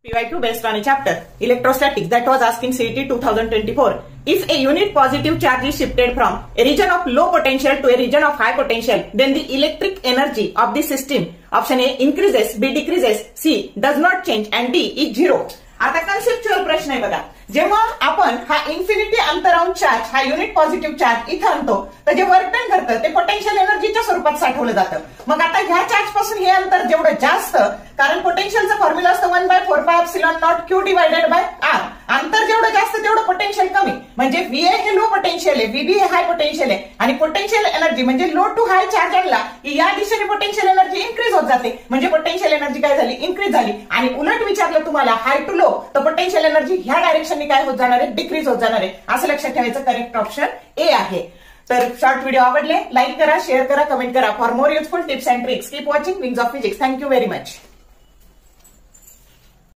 PYQ based on a chapter, electrostatics, that was asked in CET 2024. If a unit positive charge is shifted from a region of low potential to a region of high potential, then the electric energy of the system, option A increases, B decreases, C does not change and D is zero. आता conceptual प्रश्न आहे बघा. जेव्हा आपण हा infinity अंतरावून charge हा unit positive charge इथं आणतो तर जे वर्क डन करतं ते पोटेन्शियल एनर्जीच्या स्वरूपात साठवलं जातं. मग आता ह्या चार्ज पासून हे अंतर जेवढं जास्त, कारण पोटेन्शियलचा फॉर्म्युला असतो 1/4πε0 Q डिवायडेड बाय R. अंतर जेवढं जास्त तेवढं पोटेन्शियल कमी. म्हणजे VA हे लो पोटेन्शियल आहे, VB हे हाय पोटेन्शियल आहे आणि पोटेन्शियल एनर्जी म्हणजे लो टू हाय चार्ज आणला की या दिशेने पोटेन्शियल एनर्जी इन्क्रीज होत जाते. म्हणजे पोटेन्शियल एनर्जी काय झाली, इन्क्रीज झाली. आणि उलट विचारलं तुम्हाला हाय टू लो तर पोटेन्शियल एनर्जी ह्या डायरेक्शनने काय होत जाणार आहे, डिक्रीज होत जाणार आहे. असं लक्षात ठेवायचं. करेक्ट ऑप्शन ए आहे. तर शॉर्ट व्हिडिओ आवडले लाईक करा, शेअर करा, कमेंट करा. For more useful tips and tricks keep watching wings of physics. Thank you very much.